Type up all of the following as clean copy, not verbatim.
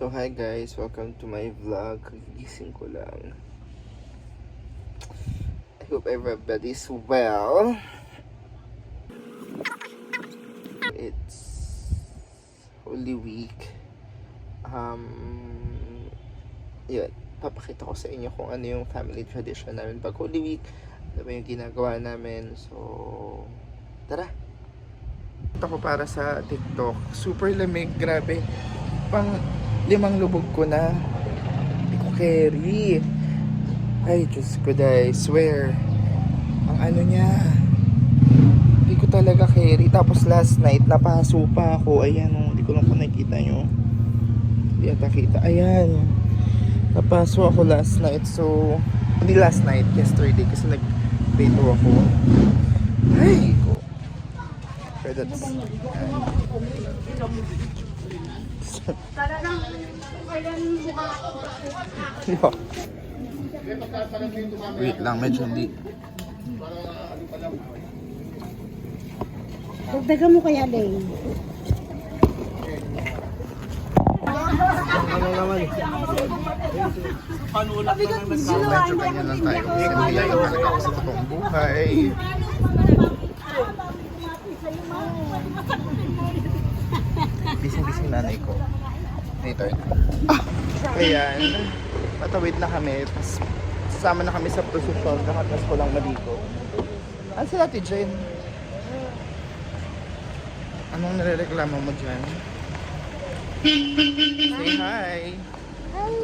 So hi guys, welcome to my vlog. Gising ko lang. I hope everybody's well. It's Holy Week. Yun, papakita ko sa inyo kung ano yung family tradition namin pag Holy Week. Ano ba yung ginagawa namin. So, tara! Ito ko para sa TikTok. Super lamig, grabe. Pang 5 lubog ko na. Hindi ko carry. Ay, Diyos ko dahil. Swear. Ang ano niya. Hindi ko talaga carry. Tapos last night, napaso pa ako. Ayan, oh, hindi ko lang kung nakikita nyo. Hindi ata kita. Ayan. Napaso ako last night. So, hindi last night. Yesterday. Kasi nag-date ako. Ay, ko. Pero that's... Wait lang, medyo hindi. Dagdagan mo kaya, Lane. Ano naman? So, medyo ganyan lang tayo. Kasi nangyayari talaga ako sa totoong buhay. Bising-bising nanay ko. Later. Ayan. Patawid na kami. Tapos sasama na kami sa prosesyon. Kakatas ko lang maligo. Ano sila, Ate Jen? Anong nirereklamo mo dyan? Say hi! Hi!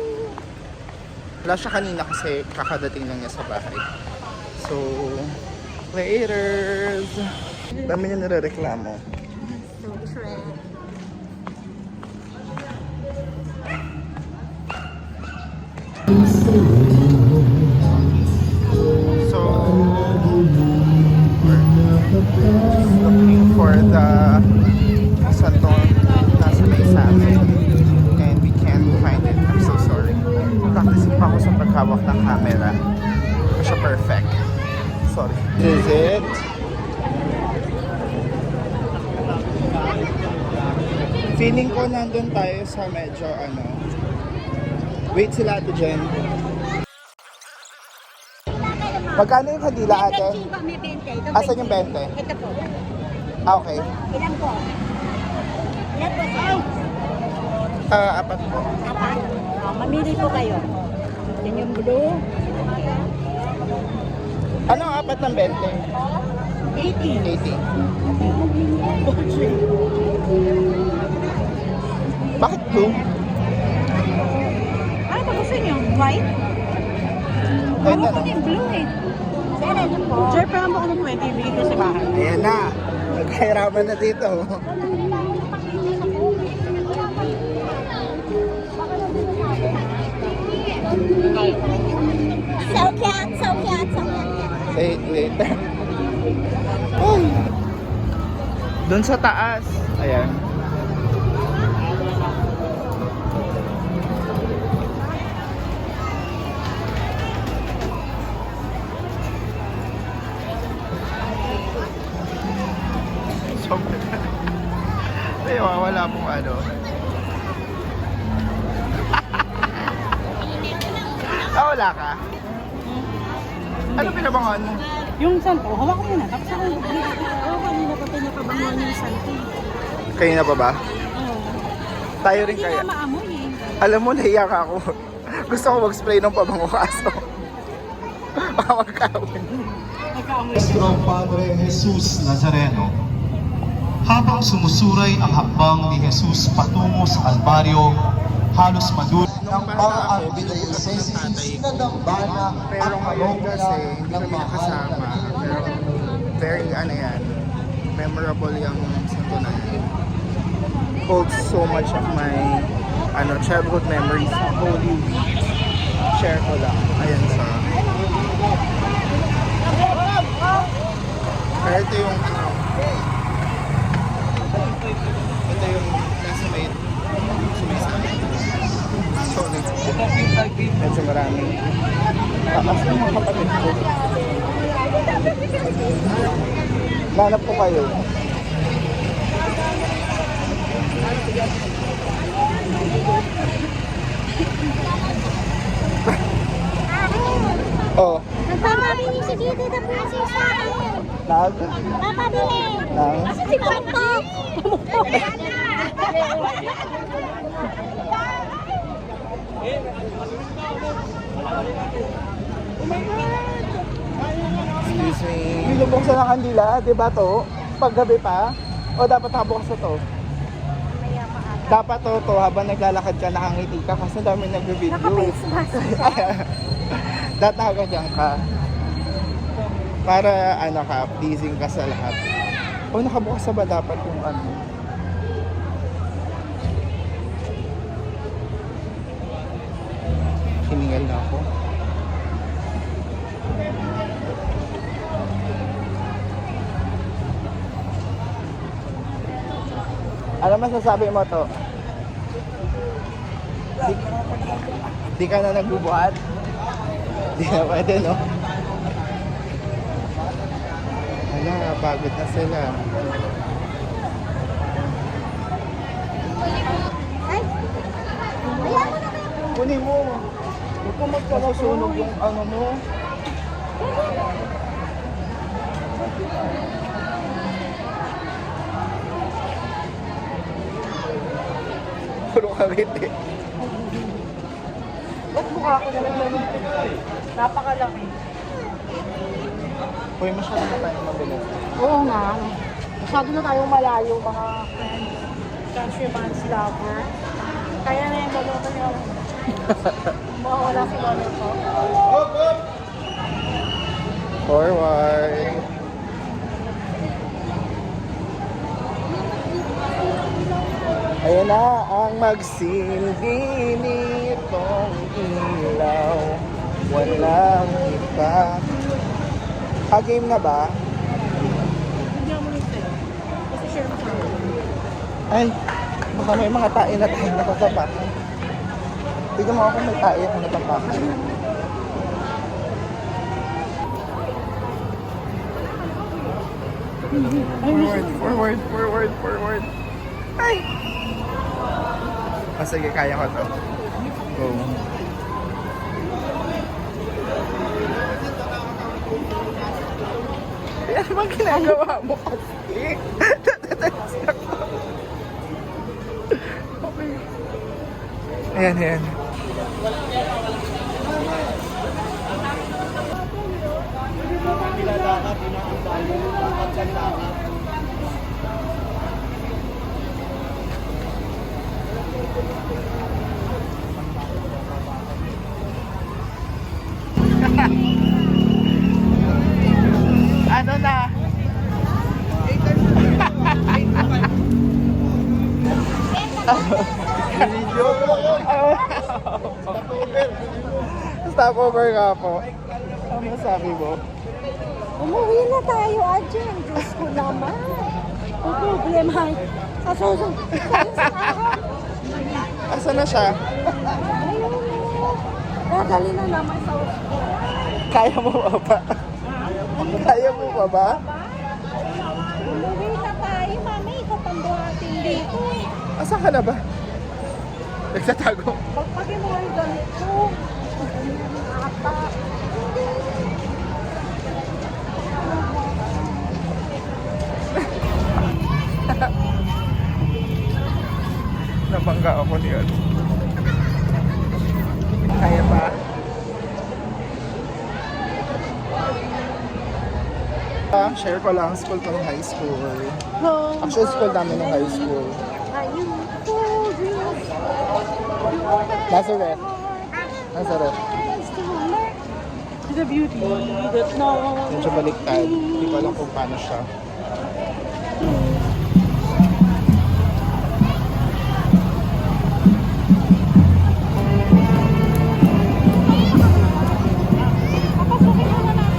Wala siya kanina kasi kakadating lang niya sa bahay. So, laters! Dami niya nirereklamo. So, trend. So, looking for the santong nasa may sa amin and we can't find it. I'm so sorry. Practicing pa ako sa paghawak ng camera. Hindi siya perfect. Sorry. This is it. Feeling ko nandun tayo sa medyo ano. Wait sila, Ate Jen. Magkano yung kadila, ate? May 20. Asan yung 20? Ito po. Ah, okay. Ilan po? Ilan po, sir? Apat po. Apat. Mamili po kayo. Yan yung blue. Ano ang apat ng 20? 80. 80. Bakit blue? Ano ba gusto niyo? White? White Ako ano? yung blue eh. Sir, ano po? Sir, parang ako ng 20 bigay ko sa bahay. Ayan na. Nagkahirapan na dito. So cute, so cute, so cute. Wait, wait. Ay. Doon sa taas. Ayan. Ay, wala pong ano. Wala ka? Ano pinabangon mo? Yung santo, hawak ko muna. Tapos ako, kanina pa tayo napabangon yung santo. Kanina pa ba? Oo. Tayo rin Hindi kaya. nga maamoy eh. Alam mo, nahiyak ako. Gusto ko mag-spray ng pabango kaso. Baka magkawin. Nagkaamoy. Nuestro Padre Jesus Nazareno. Habang sumusuray ang hakbang ni Jesus patungo sa Kalbaryo, halos madul ng parang binayasesis na dambana Pero ngayon kasi hindi kami nakasama. Pero very ano yan, memorable yung santo na yan. Holds so much of my childhood memories sa Holy Week. Share ko lang. Ayan sa... Pero ito yung ito yung nasa may sumisama. Sorry. Medyo marami. Takas ng mga kapatid ko. Nanap ko kayo. Papabili! Nang? Kasi si Papa! Excuse me. Binubuksan ng kandila, di ba to? Paggabi pa? O dapat nakabukas na to? Dapat to habang naglalakad ka, nakangiti ka kasi dami nagbe-video. Naka-face mask siya. Dapat nakaganyan ka. Para ano ka, pleasing ka sa lahat. O nakabukas na ba dapat yung ano? Hiningal na ako. Ano masasabi mo to? Di ka na nagbubuhat? Di na pwede, no? Wala, pagod na sila. Ay! Ayan mo na kayo! Kunin mo. Huwag ka magpapasunog yung ano mo. Puro kawit eh. Ba't mukha ko naman nalungkot? Napakalaki. Uy, masyado na tayo mabilis. Oo nga. Masyado na tayong malayo mga friends. Countryman's lover. Kaya na yung loloto niya. Mawawala si lolo ko. Forward. Ayan na ang magsilbi nitong ilaw. Walang iba. Game na ba? Hindi ako nito. Kasi share mo siya. Ay, baka may mga tae na tayo natatapakan. Tignan mo ako may tae ako natapakan. Forward. Ay! Sige, kaya ko to. Go. Ano bang ginagawa mo kasi? Okay. Ayan. Ano na? Stopover nga po. Ano masabi mo? Umuwi na tayo, Adjen. Diyos ko naman. Ang problema ay sa susunod. Asa na siya? Ayun mo. Dadali na naman sa ospital. Kaya mo pa ba? Kaya mo pa ba? Umuwi na tayo, mami. Ikaw pang buhatin dito. Asa ka na ba? Nagtatago. Pagpagin mo ang ganito. Ata. Nabangga ako niyan. Kaya pa? Share ko lang, school ko ng high school. Actually, school namin ng high school. Nazareth. The beauty that knows. Medyo baliktad. Hindi ko alam kung paano siya. Papasukin muna natin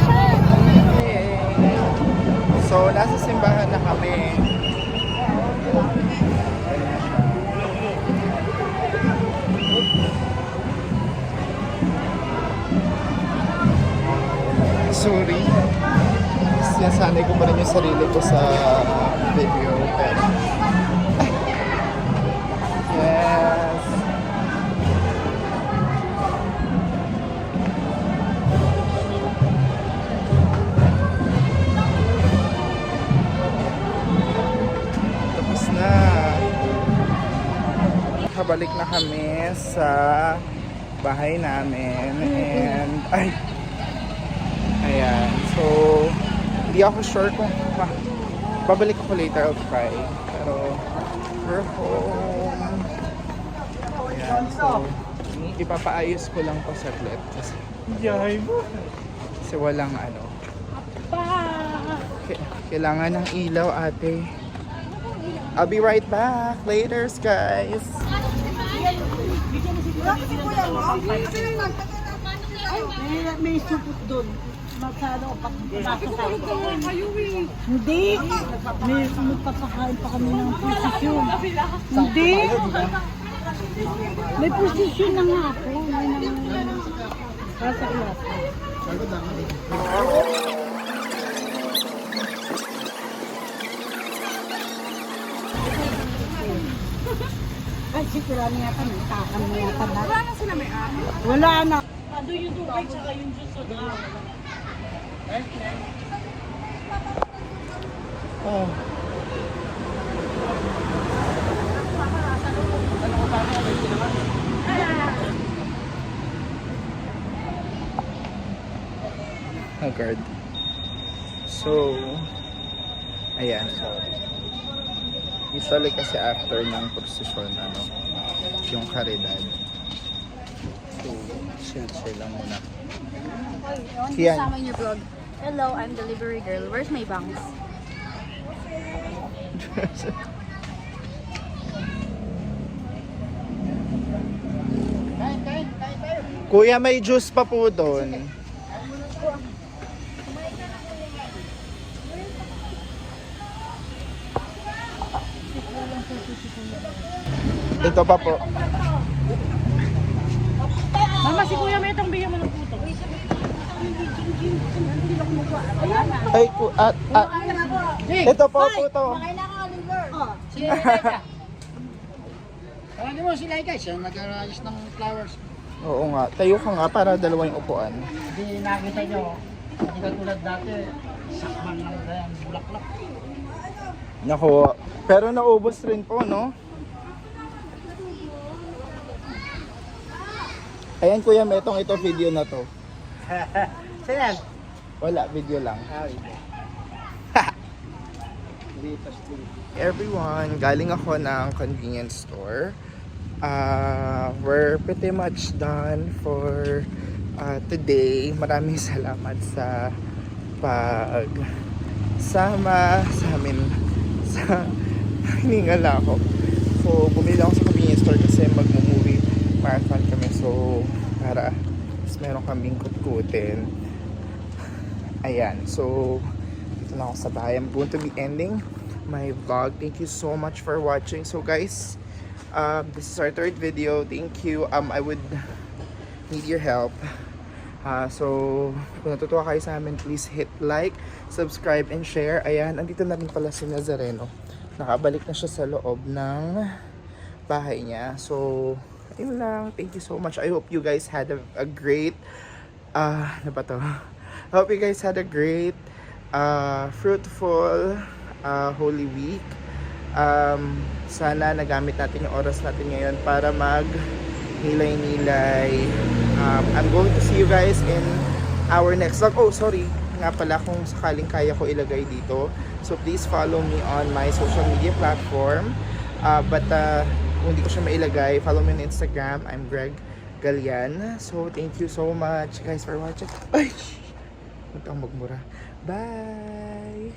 siya. So, nasa simbahan na kami. Sorry. Sinasanay ko pa rin yung sarili ko sa video. Pero... Yes. nakabalik na kami sa bahay namin. And, ayan. So, hindi ako sure kung babalik ako later, I'll try. Pero, we're home. Ayan. So, ipapaayos ko lang po saglit. Kasi, walang ano. Kailangan ng ilaw, ate. I'll be right back. Later, guys. May supot doon. Masyado hindi. May magpapakain pa kami ng posisyon. Hindi. May posisyon na nga ako. Para sa ilas. Ay, siguro niya kami. Takan mo yata na. Wala na sila may ako. Wala na. Ado yung tubig tsaka yung juice o daw. Oh. Guard. So, ayan. Usually kasi after ng prosesyon, ano, yung karidad. So, chill lang muna. Yan. Kasama in your vlog. Hello, I'm delivery girl. Where's my bangs? Kuya, may juice pa po doon. Ito pa po. Mama, si Kuya may itong bigyan mo ng puto. Ay, ito po puto. Ano mo sila guys, yung nag-arrange ng flowers. Oo nga. Tayo ka nga para dalawa yung upuan. Hindi nakita nyo, hindi ka tulad dati, sakman lang yan, bulaklak. Naku. Pero naubos rin po, no? Ayan kuya, metong ito video na to. Saan? Wala, video lang. Everyone, galing ako ng convenience store. We're pretty much done for today. Maraming salamat sa pagsama sa amin sa hiningal ako. So, bumili ako sa convenience store kasi mag-movie marathon kami. So, para mas meron kaming kutkutin. Ayan. So, dito na ako sa bahay. I'm going to be ending my vlog. Thank you so much for watching. So, guys, this is our third video. Thank you. I would need your help. So, kung natutuwa kayo sa amin, please hit like, subscribe, and share. Ayan, andito na rin pala si Nazareno. Nakabalik na siya sa loob ng bahay niya. So, ayun lang. Thank you so much. I hope you guys had a great, ano ba to? I hope you guys had a great, fruitful, Holy Week. Sana nagamit natin yung oras natin ngayon para mag-nilay-nilay. I'm going to see you guys in our next vlog. Oh, sorry. Nga pala kung sakaling kaya ko ilagay dito. So, please follow me on my social media platform. But kung hindi ko siya mailagay, follow me on Instagram. I'm Greg Galian. So, thank you so much guys for watching. Ay! Huwag kang magmura. Bye!